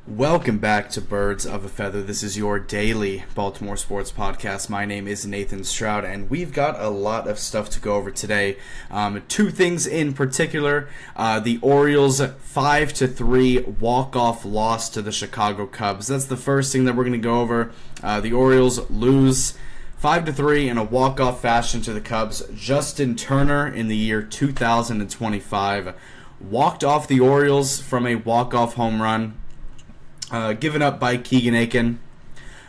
Welcome back to Birds of a Feather. This is your daily Baltimore sports podcast. My name is Nathan Stroud, and we've got a lot of stuff to go over today. Two things in particular: the Orioles 5-3 walk-off loss to the Chicago Cubs. That's the first thing that we're going to go over. The Orioles lose 5-3 in a walk-off fashion to the Cubs. Justin Turner in the year 2025 walked off the Orioles from a walk-off home run. Given up by Keegan Aiken.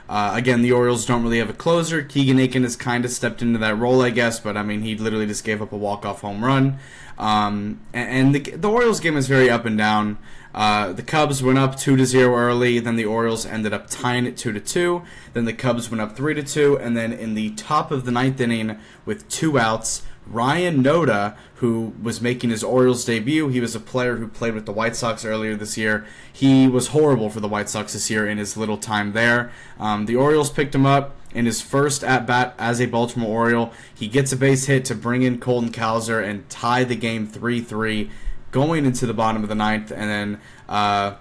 Again, the Orioles don't really have a closer. Keegan Aiken has kind of stepped into that role, I guess, but I mean, he literally just gave up a walk-off home run. And the Orioles game is very up and down. The Cubs went up 2-0 early, then the Orioles ended up tying it 2-2. Then the Cubs went up 3-2, and then in the top of the ninth inning with 2 outs, Ryan Noda, who was making his Orioles debut, he was a player who played with the White Sox earlier this year. He was horrible for the White Sox this year in his little time there. The Orioles picked him up in his first at-bat as a Baltimore Oriole. He gets a base hit to bring in Colton Cowser and tie the game 3-3 going into the bottom of the ninth. And then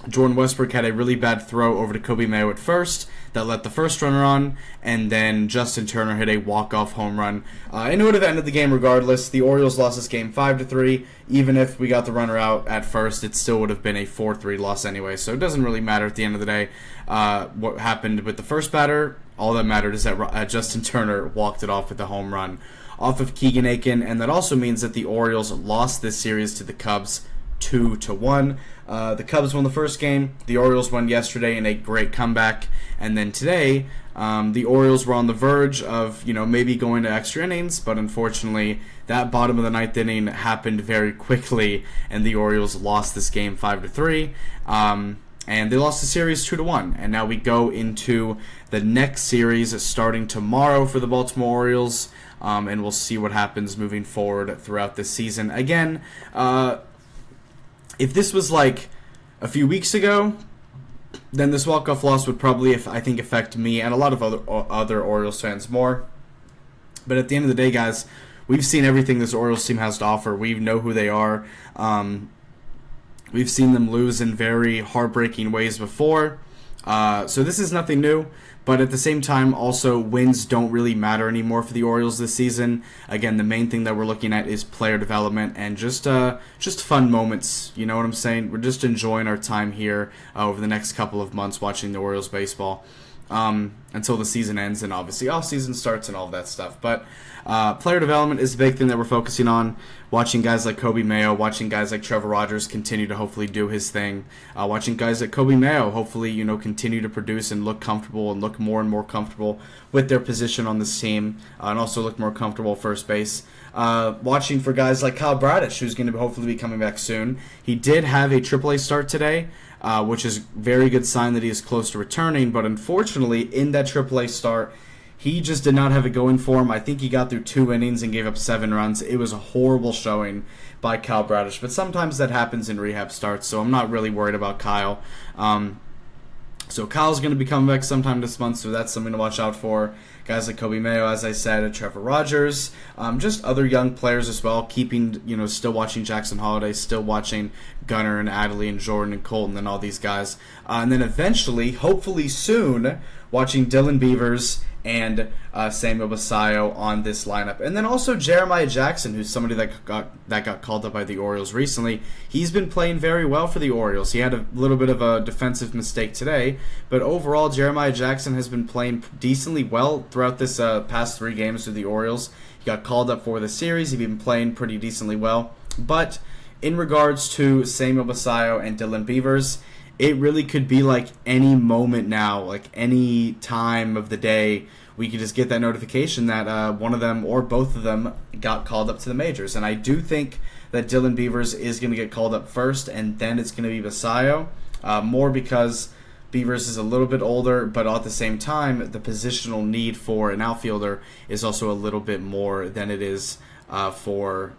Jordan Westbrook had a really bad throw over to Kobe Mayo at first that let the first runner on, and then Justin Turner hit a walk-off home run. And it would have ended the game regardless. The Orioles lost this game 5-3. Even if we got the runner out at first, it still would have been a 4-3 loss anyway, so it doesn't really matter at the end of the day. What happened with the first batter, all that mattered is that Justin Turner walked it off with a home run off of Keegan Aiken, and that also means that the Orioles lost this series to the Cubs 2-1. The Cubs won the first game. The Orioles won yesterday in a great comeback. And then today, the Orioles were on the verge of, maybe going to extra innings, but unfortunately, that bottom of the ninth inning happened very quickly, and the Orioles lost this game 5-3. And they lost the series 2-1. And now we go into the next series starting tomorrow for the Baltimore Orioles, and we'll see what happens moving forward throughout this season. Again, if this was like a few weeks ago, then this walk-off loss would probably, affect me and a lot of other Orioles fans more. But at the end of the day, guys, we've seen everything this Orioles team has to offer. We know who they are. We've seen them lose in very heartbreaking ways before. So this is nothing new. But at the same time, also, wins don't really matter anymore for the Orioles this season. Again, the main thing that we're looking at is player development and just fun moments. You know what I'm saying? We're just enjoying our time here over the next couple of months watching the Orioles baseball until the season ends and obviously off-season starts and all of that stuff. But player development is the big thing that we're focusing on. Watching guys like Kobe Mayo, watching guys like Trevor Rogers continue to hopefully do his thing. Watching guys like Kobe Mayo hopefully, continue to produce and look comfortable and look more and more comfortable with their position on this team and also look more comfortable at first base. Watching for guys like Kyle Bradish, who's going to hopefully be coming back soon. He did have a AAA start today, which is a very good sign that he is close to returning, but unfortunately in that AAA start, he just did not have it going for him. I think he got through 2 innings and gave up 7 runs. It was a horrible showing by Kyle Bradish, but sometimes that happens in rehab starts, so I'm not really worried about Kyle. So Kyle's going to be coming back sometime this month, so that's something to watch out for. Guys like Kobe Mayo, as I said, and Trevor Rogers, just other young players as well, keeping, still watching Jackson Holiday, still watching Gunnar and Adley and Jordan and Colton and all these guys. And then eventually, hopefully soon, watching Dylan Beavers and Samuel Basayo on this lineup. And then also Jeremiah Jackson, who's somebody that got called up by the Orioles recently. He's been playing very well for the Orioles. He had a little bit of a defensive mistake today, but overall Jeremiah Jackson has been playing decently well throughout this past 3 games with the Orioles. He got called up for the series. He's been playing pretty decently well. But in regards to Samuel Basayo and Dylan Beavers, it really could be like any moment now, like any time of the day, we could just get that notification that one of them or both of them got called up to the majors. And I do think that Dylan Beavers is going to get called up first, and then it's going to be Basayo, more because Beavers is a little bit older, but at the same time, the positional need for an outfielder is also a little bit more than it is for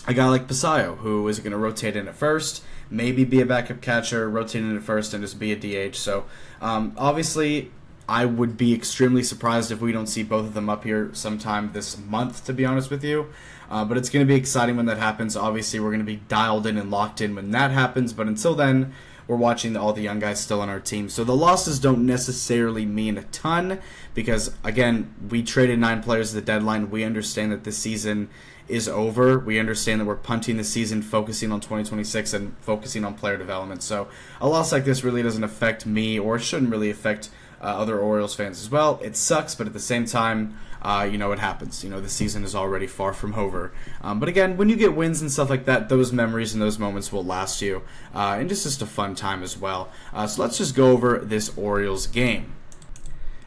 a guy like Basayo, who is going to rotate in at first, maybe be a backup catcher, rotate in at first, and just be a DH. So, obviously, I would be extremely surprised if we don't see both of them up here sometime this month, to be honest with you. But it's going to be exciting when that happens. Obviously, we're going to be dialed in and locked in when that happens. But until then, we're watching all the young guys still on our team. So the losses don't necessarily mean a ton because, again, we traded 9 players at the deadline. We understand that this season is over. We understand that we're punting the season, focusing on 2026 and focusing on player development. So a loss like this really doesn't affect me, or shouldn't really affect other Orioles fans as well. It sucks, but at the same time, it happens. The season is already far from over. But again, when you get wins and stuff like that, those memories and those moments will last you. And it's just a fun time as well. So let's just go over this Orioles game.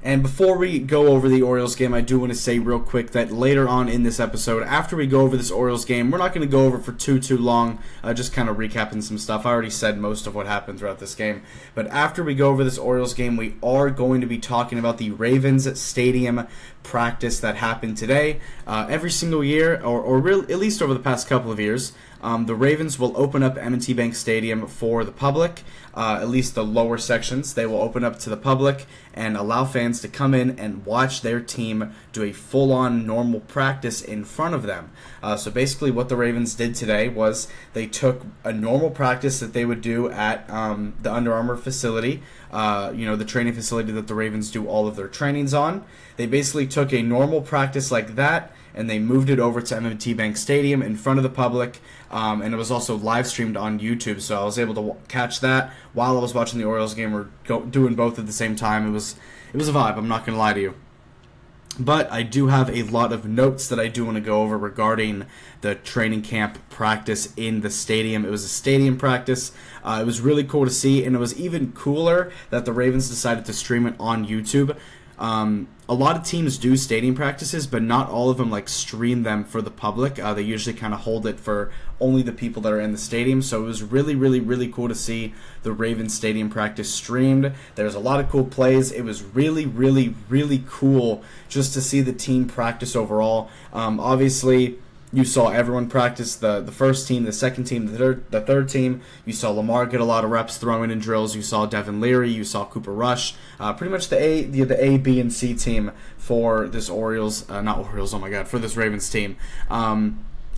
And before we go over the Orioles game, I do want to say real quick that later on in this episode, after we go over this Orioles game, we're not going to go over for too long, just kind of recapping some stuff. I already said most of what happened throughout this game. But after we go over this Orioles game, we are going to be talking about the Ravens Stadium practice that happened today. Every single year, at least over the past couple of years, the Ravens will open up M&T Bank Stadium for the public, at least the lower sections. They will open up to the public and allow fans to come in and watch their team do a full-on normal practice in front of them. So basically what the Ravens did today was they took a normal practice that they would do at the Under Armour facility, the training facility that the Ravens do all of their trainings on. They basically took a normal practice like that and they moved it over to M&T Bank Stadium in front of the public, and it was also live streamed on YouTube, so I was able to catch that while I was watching the Orioles game. We're doing both at the same time. It was a vibe, I'm not going to lie to you. But I do have a lot of notes that I do want to go over regarding the training camp practice in the stadium. It was a stadium practice. It was really cool to see, and it was even cooler that the Ravens decided to stream it on YouTube. A lot of teams do stadium practices, but not all of them stream them for the public. They usually kind of hold it for only the people that are in the stadium. So it was really, really, really cool to see the Ravens stadium practice streamed. There's a lot of cool plays. It was really, really, really cool just to see the team practice overall. Obviously, you saw everyone practice, the first team, the second team, the third team. You saw Lamar get a lot of reps throwing in drills. You saw Devin Leary. You saw Cooper Rush. Pretty much the A, B, and C team for this for this Ravens team.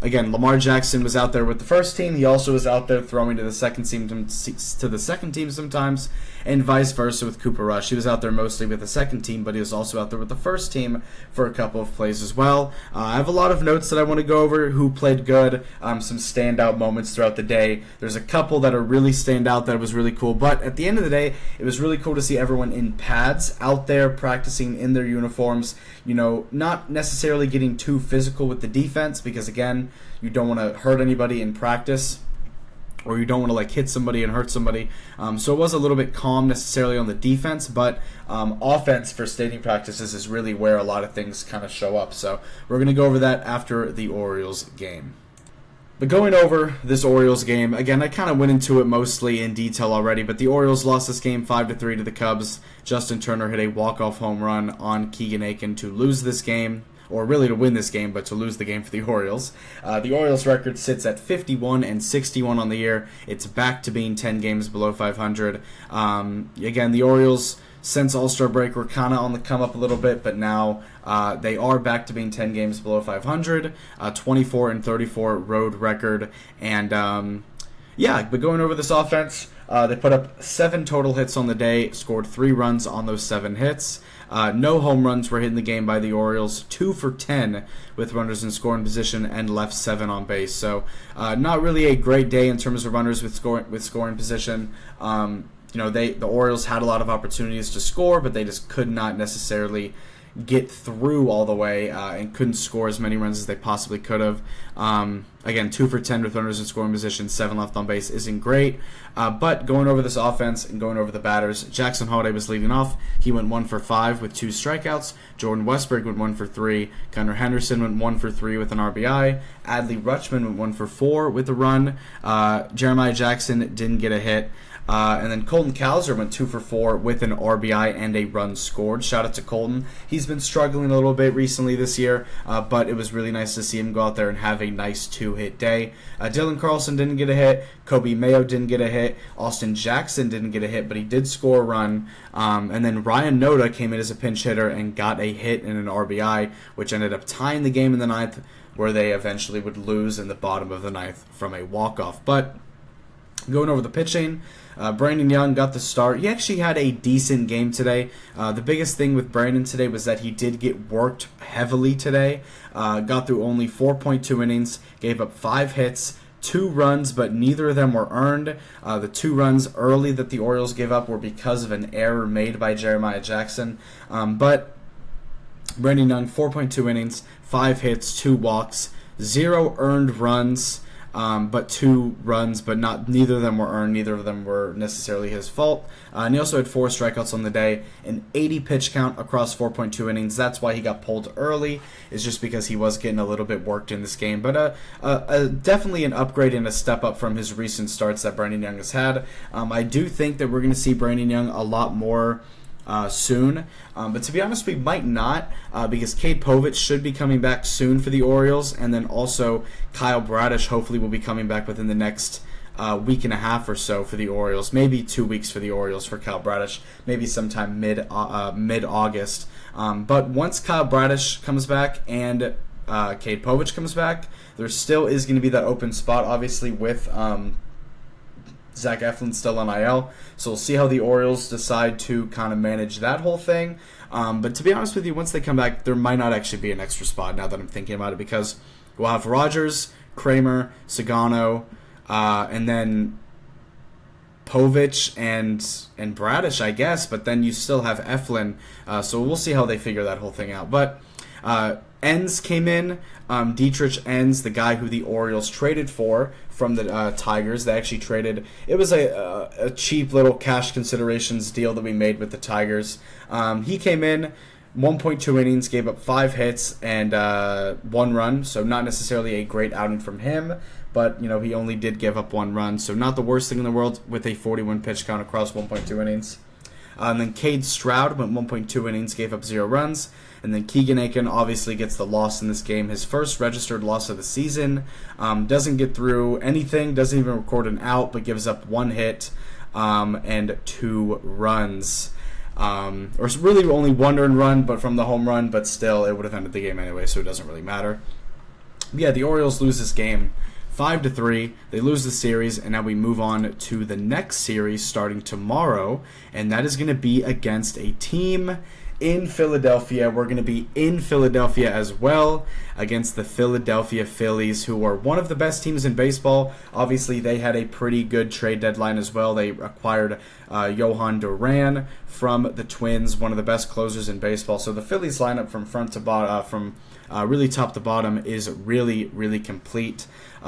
Again, Lamar Jackson was out there with the first team. He also was out there throwing to the second team sometimes, and vice versa with Cooper Rush. He was out there mostly with the second team, but he was also out there with the first team for a couple of plays as well. I have a lot of notes that I want to go over who played good, some standout moments throughout the day. There's a couple that are really stand out that was really cool, but at the end of the day, it was really cool to see everyone in pads out there practicing in their uniforms, not necessarily getting too physical with the defense because, again, you don't want to hurt anybody in practice, or you don't want to hit somebody and hurt somebody. So it was a little bit calm necessarily on the defense, but offense for stadium practices is really where a lot of things kind of show up. So we're going to go over that after the Orioles game. But going over this Orioles game, again, I kind of went into it mostly in detail already, but the Orioles lost this game 5-3 to the Cubs. Justin Turner hit a walk-off home run on Keegan Aiken to lose this game, or really to win this game, but to lose the game for the Orioles. The Orioles record sits at 51-61 on the year. It's back to being 10 games below 500. Again, the Orioles, since All-Star break, were kind of on the come-up a little bit, but now they are back to being 10 games below 500, 24-34 road record. And, but going over this offense, they put up 7 total hits on the day, scored 3 runs on those 7 hits. No home runs were hit in the game by the Orioles, 2 for 10 with runners in scoring position and left 7 on base. So not really a great day in terms of runners with scoring position. The Orioles had a lot of opportunities to score, but they just could not necessarily get through all the way and couldn't score as many runs as they possibly could have. Again, 2 for 10 with runners in scoring position, 7 left on base isn't great. But going over this offense and going over the batters, Jackson Holliday was leading off. He went 1 for 5 with 2 strikeouts. Jordan Westberg went 1 for 3. Gunnar Henderson went 1 for 3 with an RBI. Adley Rutschman went 1 for 4 with a run. Jeremiah Jackson didn't get a hit. And then Colton Cowser went 2 for 4 with an RBI and a run scored. Shout out to Colton. He's been struggling a little bit recently this year, but it was really nice to see him go out there and have a nice 2 2-hit day. Dylan Carlson didn't get a hit. Kobe Mayo didn't get a hit. Austin Jackson didn't get a hit, but he did score a run. And then Ryan Noda came in as a pinch hitter and got a hit and an RBI, which ended up tying the game in the ninth, where they eventually would lose in the bottom of the ninth from a walk-off. But going over the pitching, Brandon Young got the start. He actually had a decent game today. The biggest thing with Brandon today was that he did get worked heavily today. Got through only 4.2 innings, gave up 5 hits, 2 runs, but neither of them were earned. The 2 runs early that the Orioles gave up were because of an error made by Jeremiah Jackson. But Brandon Young, 4.2 innings, 5 hits, 2 walks, 0 earned runs. But 2 runs, but neither of them were earned. Neither of them were necessarily his fault. And he also had 4 strikeouts on the day, an 80 pitch count across 4.2 innings. That's why he got pulled early, is just because he was getting a little bit worked in this game. But definitely an upgrade and a step up from his recent starts that Brandon Young has had. I do think that we're going to see Brandon Young a lot more soon, but to be honest, we might not, because Cade Povich should be coming back soon for the Orioles, and then also Kyle Bradish hopefully will be coming back within the next week and a half or so for the Orioles, maybe 2 weeks for the Orioles for Kyle Bradish, maybe sometime mid-August. But once Kyle Bradish comes back and Cade Povich comes back, there still is going to be that open spot, obviously, with Zach Eflin still on IL, so we'll see how the Orioles decide to kind of manage that whole thing. But to be honest with you, once they come back, there might not actually be an extra spot now that I'm thinking about it, because we'll have Rogers, Kramer, Sagano, and then Povich and Bradish, I guess, but then you still have Eflin, so we'll see how they figure that whole thing out. But Enns came in, Dietrich Enns, the guy who the Orioles traded for from the Tigers. They actually traded, it was a cheap little cash considerations deal that we made with the Tigers. He came in, 1.2 innings, gave up 5 hits and 1 run, so not necessarily a great outing from him, but you know, he only did give up 1 run, so not the worst thing in the world with a 41 pitch count across 1.2 innings. And then Cade Stroud went 1.2 innings, gave up 0 runs. And then Keegan Aiken obviously gets the loss in this game. His first registered loss of the season. Doesn't get through anything, doesn't even record an out, but gives up 1 hit and 2 runs. Or really only 1 earned run, but from the home run, but still it would have ended the game anyway, so it doesn't really matter. But yeah, the Orioles lose this game 5-3. They lose the series, and now we move on to the next series starting tomorrow, and that is going to be against a team in Philadelphia. We're going to be in Philadelphia as well against the Philadelphia Phillies, who are one of the best teams in baseball. Obviously, they had a pretty good trade deadline as well. They acquired Johan Duran from the Twins, one of the best closers in baseball. So the Phillies lineup from front to bottom, really top to bottom, is really, really complete.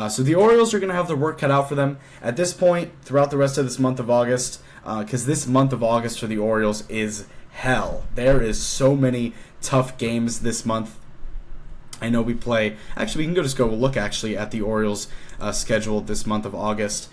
So the Orioles are going to have their work cut out for them at this point throughout the rest of this month of August, because this month of August for the Orioles is hell. There is so many tough games this month. I know we play, actually we can just go look actually at the Orioles schedule this month of August.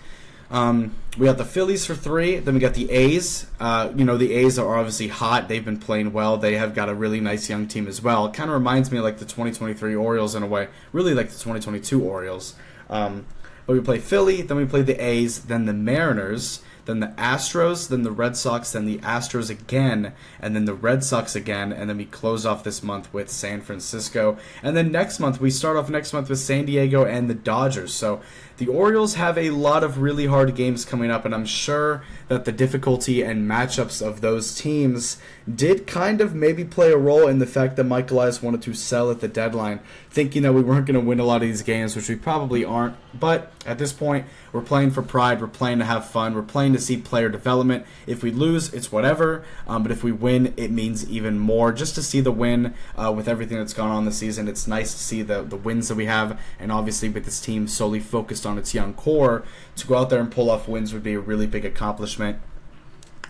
We got the Phillies for 3, then we got the A's. The A's are obviously hot. They've been playing well. They have got a really nice young team as well. It kind of reminds me of like the 2023 Orioles in a way, really like the 2022 Orioles. But we play Philly, then we play the A's, then the Mariners, then the Astros, then the Red Sox, then the Astros again, and then the Red Sox again, and then we close off this month with San Francisco. And then next month, we start off next month with San Diego and the Dodgers. So the Orioles have a lot of really hard games coming up, and I'm sure that the difficulty and matchups of those teams did kind of maybe play a role in the fact that Mike Elias wanted to sell at the deadline, thinking that we weren't going to win a lot of these games, which we probably aren't. But at this point, we're playing for pride, we're playing to have fun, we're playing to see player development. If we lose, it's whatever, but if we win, it means even more. Just to see the win with everything that's gone on this season, it's nice to see the wins that we have, and obviously with this team solely focused on its young core, to go out there and pull off wins would be a really big accomplishment.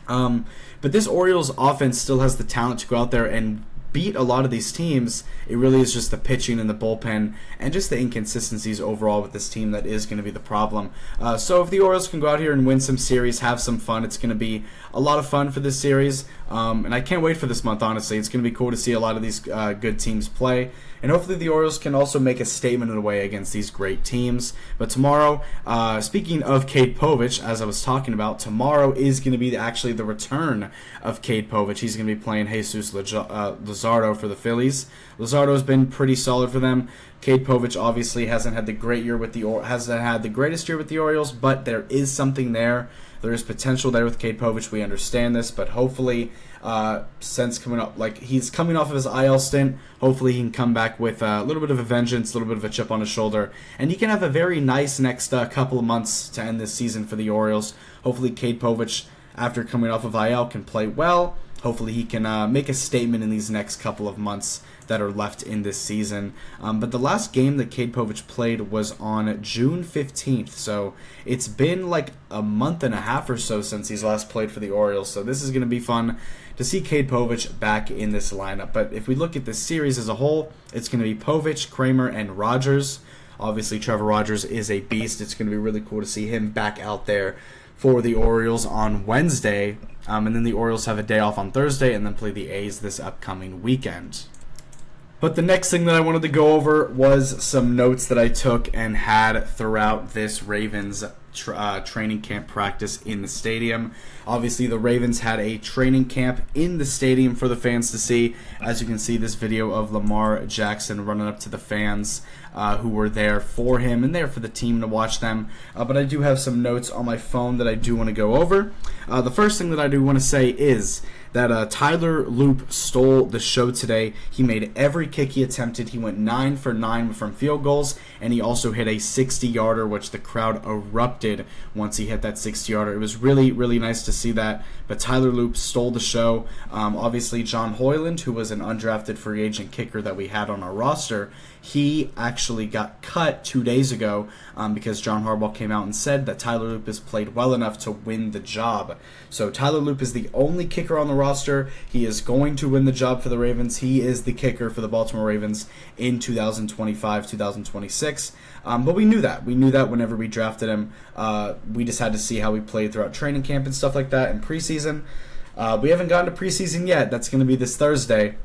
But this Orioles offense still has the talent to go out there and beat a lot of these teams. It really is just the pitching and the bullpen and just the inconsistencies overall with this team that is going to be the problem. So if the Orioles can go out here and win some series, have some fun, it's going to be a lot of fun for this series. And I can't wait for this month, honestly. It's going to be cool to see a lot of these good teams play. and hopefully the Orioles can also make a statement in a way against these great teams. But tomorrow, speaking of Cade Povich, as I was talking about, tomorrow is going to be actually the return of Cade Povich. He's going to be playing Jesus Luzardo for the Phillies. Luzardo's been pretty solid for them. Cade Povich obviously hasn't had the greatest year with the Orioles, but there is something there. There is potential there with Cade Povich. We understand this, but hopefully, since coming up, like he's coming off of his IL stint, hopefully he can come back with a little bit of a vengeance, a little bit of a chip on his shoulder, and he can have a very nice next couple of months to end this season for the Orioles. Hopefully, Cade Povich, after coming off of IL, can play well. Hopefully he can make a statement in these next couple of months that are left in this season. But the last game that Cade Povich played was on June 15th, so it's been like a month and a half or so since he's last played for the Orioles, so this is going to be fun to see Cade Povich back in this lineup. But if we look at this series as a whole, it's going to be Povich, Kramer, and Rogers. Obviously, Trevor Rogers is a beast. It's going to be really cool to see him back out there for the Orioles on Wednesday. And then the Orioles have a day off on Thursday and then play the A's this upcoming weekend. But the next thing that I wanted to go over was some notes that I took and had throughout this Ravens training camp practice in the stadium. Obviously, the Ravens had a training camp in the stadium for the fans to see. As you can see, this video of Lamar Jackson running up to the fans who were there for him and there for the team to watch them. But I do have some notes on my phone that I do want to go over. The first thing that I do want to say is that Tyler Loop stole the show today. He made every kick he attempted. He went 9 for 9 from field goals, and he also hit a 60-yarder, which the crowd erupted once he hit that 60-yarder. It was really, really nice to see that. But Tyler Loop stole the show. Obviously, John Hoyland, who was an undrafted free agent kicker that we had on our roster, he actually got cut 2 days ago because John Harbaugh came out and said that Tyler Loop has played well enough to win the job. So Tyler Loop is the only kicker on the roster. He is going to win the job for the Ravens. He is the kicker for the Baltimore Ravens in 2025, 2026. But we knew that. We knew that whenever we drafted him. We just had to see how he played throughout training camp and stuff like that in preseason. We haven't gotten to preseason yet. That's going to be this Thursday.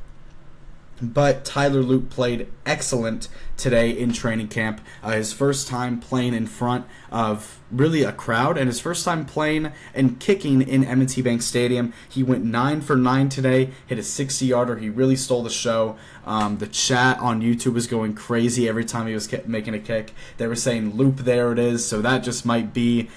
But Tyler Loop played excellent today in training camp. His first time playing in front of really a crowd, and his first time playing and kicking in M&T Bank Stadium. He went 9 for 9 today, hit a 60-yarder. He really stole the show. The chat on YouTube was going crazy every time he was making a kick. They were saying, "Loop, there it is." So that just might be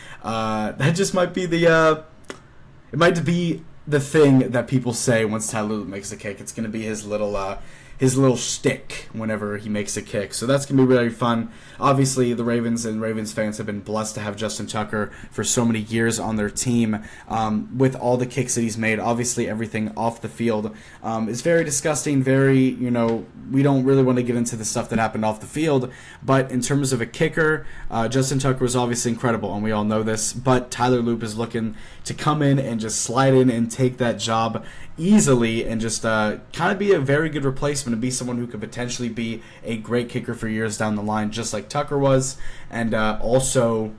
the thing that people say once Tyler Loop makes a kick. It's going to be his little shtick whenever he makes a kick. So that's going to be really fun. Obviously, the Ravens and Ravens fans have been blessed to have Justin Tucker for so many years on their team with all the kicks that he's made. Obviously, everything off the field is very disgusting, we don't really want to get into the stuff that happened off the field. But in terms of a kicker, Justin Tucker was obviously incredible, and we all know this. But Tyler Loop is looking to come in and just slide in and take that job easily and just kind of be a very good replacement and be someone who could potentially be a great kicker for years down the line, just like Tucker was, and also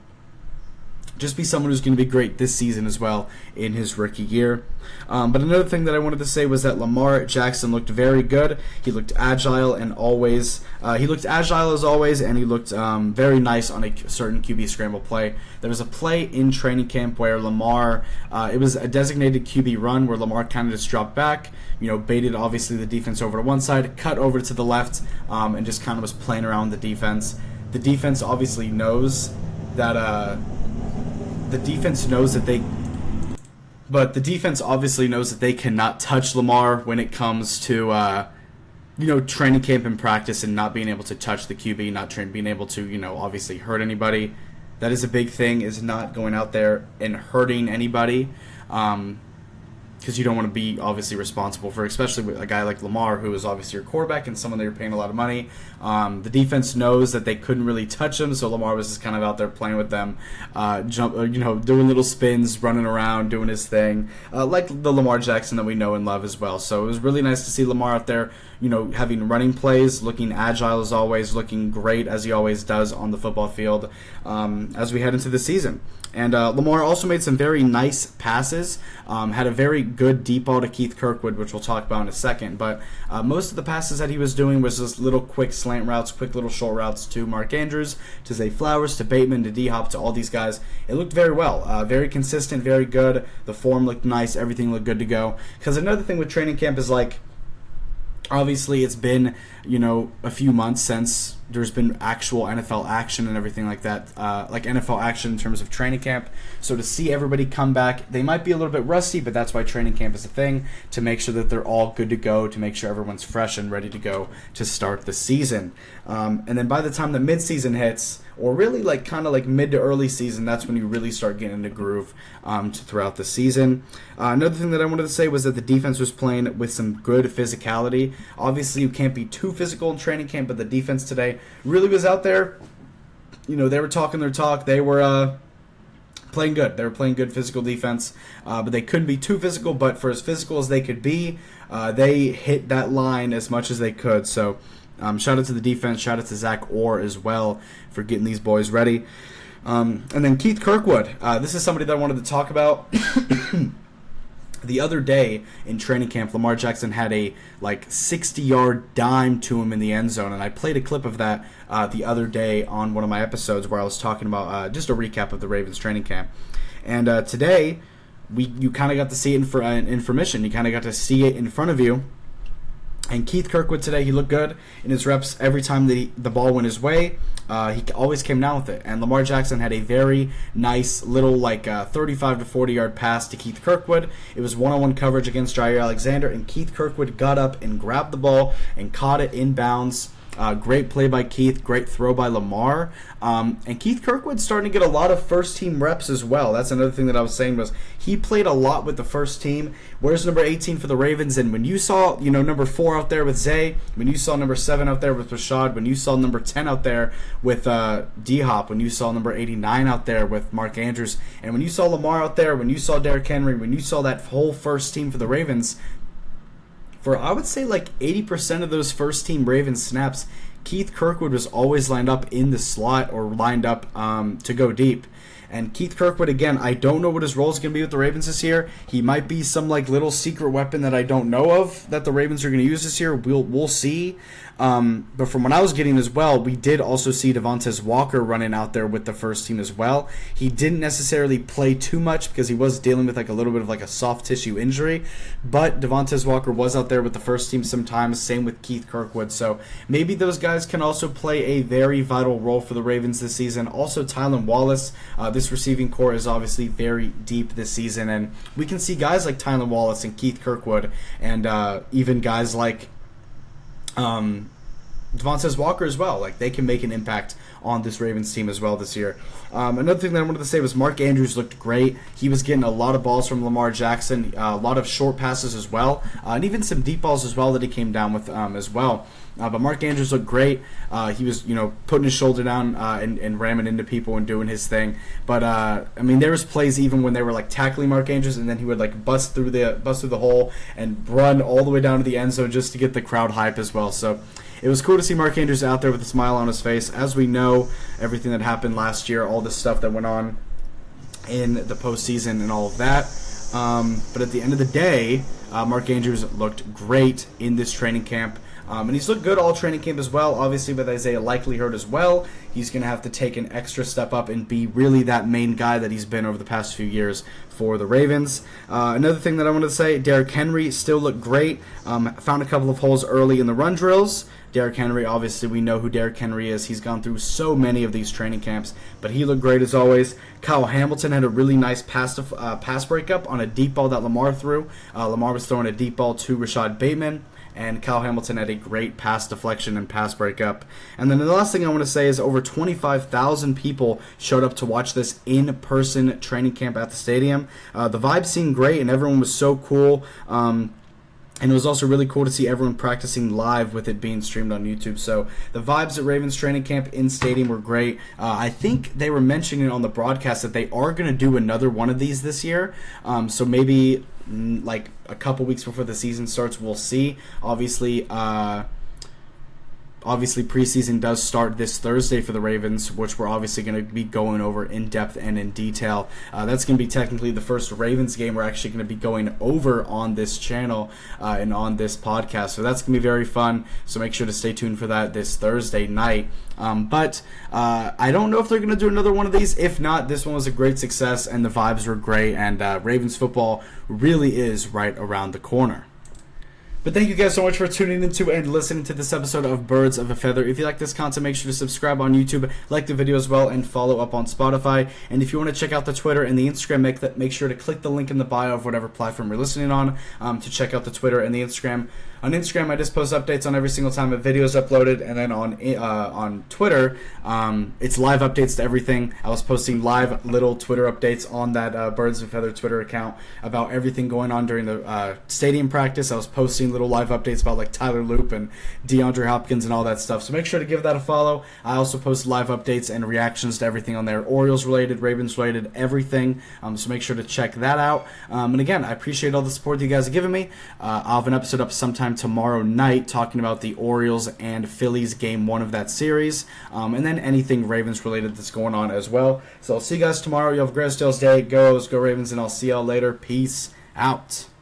just be someone who's going to be great this season as well in his rookie year. But another thing that I wanted to say was that Lamar Jackson looked very good. He looked agile as always, and he looked very nice on a certain QB scramble play. There was a play in training camp where Lamar, it was a designated QB run where Lamar kind of just dropped back, baited obviously the defense over to one side, cut over to the left, and just kind of was playing around the defense. The defense obviously knows that the defense knows that they cannot touch Lamar when it comes to training camp and practice and not being able to touch the QB, not being able to obviously hurt anybody. That is a big thing, is not going out there and hurting anybody. Because you don't want to be obviously responsible for, especially with a guy like Lamar, who is obviously your quarterback and someone that you're paying a lot of money. The defense knows that they couldn't really touch him, so Lamar was just kind of out there playing with them, doing little spins, running around, doing his thing, like the Lamar Jackson that we know and love as well. So it was really nice to see Lamar out there, having running plays, looking agile as always, looking great as he always does on the football field as we head into the season. And Lamar also made some very nice passes, had a very good deep ball to Keith Kirkwood, which we'll talk about in a second. But most of the passes that he was doing was just little quick slant routes, quick little short routes to Mark Andrews, to Zay Flowers, to Bateman, to D-Hop, to all these guys. It looked very well, very consistent, very good. The form looked nice. Everything looked good to go. Because another thing with training camp is like, obviously, it's been, a few months since there's been actual NFL action and everything like that, like NFL action in terms of training camp. So to see everybody come back, they might be a little bit rusty, but that's why training camp is a thing, to make sure that they're all good to go, to make sure everyone's fresh and ready to go to start the season. And then by the time the midseason hits, or really kind of mid to early season, that's when you really start getting into groove throughout the season. Another thing that I wanted to say was that the defense was playing with some good physicality. Obviously, you can't be too physical in training camp, but the defense today really was out there. They were talking their talk. They were playing good. They were playing good physical defense, but they couldn't be too physical. But for as physical as they could be, they hit that line as much as they could. So shout out to the defense. Shout out to Zach Orr as well for getting these boys ready. And then Keith Kirkwood. This is somebody that I wanted to talk about. The other day in training camp, Lamar Jackson had a 60-yard dime to him in the end zone, and I played a clip of that the other day on one of my episodes where I was talking about just a recap of the Ravens training camp. And today, you kind of got to see it in information. You kind of got to see it in front of you. And Keith Kirkwood today, he looked good in his reps every time the ball went his way. He always came down with it. And Lamar Jackson had a very nice little 35 to 40-yard pass to Keith Kirkwood. It was one-on-one coverage against Jair Alexander, and Keith Kirkwood got up and grabbed the ball and caught it in bounds. Great play by Keith, great throw by Lamar. And Keith Kirkwood's starting to get a lot of first-team reps as well. That's another thing that I was saying was he played a lot with the first team. Where's number 18 for the Ravens? And when you saw, number 4 out there with Zay, when you saw number 7 out there with Rashad, when you saw number 10 out there with D-Hop, when you saw number 89 out there with Mark Andrews, and when you saw Lamar out there, when you saw Derrick Henry, when you saw that whole first team for the Ravens, for I would say 80% of those first-team Ravens snaps, Keith Kirkwood was always lined up in the slot or lined up to go deep. And Keith Kirkwood, again, I don't know what his role is going to be with the Ravens this year. He might be some little secret weapon that I don't know of that the Ravens are going to use this year. We'll see. But from what I was getting as well, we did also see Devontae Walker running out there with the first team as well. He didn't necessarily play too much because he was dealing with a little bit of a soft tissue injury. But Devontae Walker was out there with the first team sometimes. Same with Keith Kirkwood. So maybe those guys can also play a very vital role for the Ravens this season. Also, Tylan Wallace. This receiving core is obviously very deep this season, and we can see guys like Tylan Wallace and Keith Kirkwood, and even guys like Devontae Walker as well. They can make an impact on this Ravens team as well this year. Another thing that I wanted to say was Mark Andrews looked great. He was getting a lot of balls from Lamar Jackson, a lot of short passes as well, and even some deep balls as well that he came down with as well. But Mark Andrews looked great. He was, putting his shoulder down and ramming into people and doing his thing. But there was plays even when they were tackling Mark Andrews, and then he would bust through the hole and run all the way down to the end zone just to get the crowd hype as well. So it was cool to see Mark Andrews out there with a smile on his face. As we know, everything that happened last year, all the stuff that went on in the postseason and all of that. But at the end of the day, Mark Andrews looked great in this training camp. And he's looked good all training camp as well. Obviously, with Isaiah likely hurt as well, he's going to have to take an extra step up and be really that main guy that he's been over the past few years for the Ravens. Another thing that I wanted to say, Derrick Henry still looked great. Found a couple of holes early in the run drills. Derrick Henry, obviously, we know who Derrick Henry is. He's gone through so many of these training camps, but he looked great as always. Kyle Hamilton had a really nice pass breakup on a deep ball that Lamar threw. Lamar was throwing a deep ball to Rashad Bateman, and Kyle Hamilton had a great pass deflection and pass breakup. And then the last thing I want to say is over 25,000 people showed up to watch this in-person training camp at the stadium. The vibe seemed great, and everyone was so cool. And it was also really cool to see everyone practicing live with it being streamed on YouTube. So the vibes at Ravens training camp in stadium were great. I think they were mentioning on the broadcast that they are going to do another one of these this year. So maybe a couple weeks before the season starts, we'll see. Obviously, Obviously, preseason does start this Thursday for the Ravens, which we're obviously going to be going over in depth and in detail. That's going to be technically the first Ravens game we're actually going to be going over on this channel and on this podcast. So that's going to be very fun. So make sure to stay tuned for that this Thursday night. But I don't know if they're going to do another one of these. If not, this one was a great success and the vibes were great. And Ravens football really is right around the corner. But thank you guys so much for tuning into and listening to this episode of Birds of a Feather. If you like this content, make sure to subscribe on YouTube, like the video as well, and follow up on Spotify. And if you want to check out the Twitter and the Instagram, make sure to click the link in the bio of whatever platform you're listening on to check out the Twitter and the Instagram. On Instagram, I just post updates on every single time a video is uploaded, and then on Twitter, it's live updates to everything. I was posting live little Twitter updates on that Birds of a Feather Twitter account about everything going on during the stadium practice. I was posting little live updates about like Tyler Loop and DeAndre Hopkins and all that stuff. So make sure to give that a follow. I also post live updates and reactions to everything on there, Orioles related, Ravens related, everything. So make sure to check that out. And again, I appreciate all the support that you guys have given me. I'll have an episode up sometime tomorrow night talking about the Orioles and Phillies game 1 of that series, and then anything Ravens related that's going on as well. So I'll see you guys tomorrow. You have a great day. Go Ravens, and I'll see y'all later. Peace out.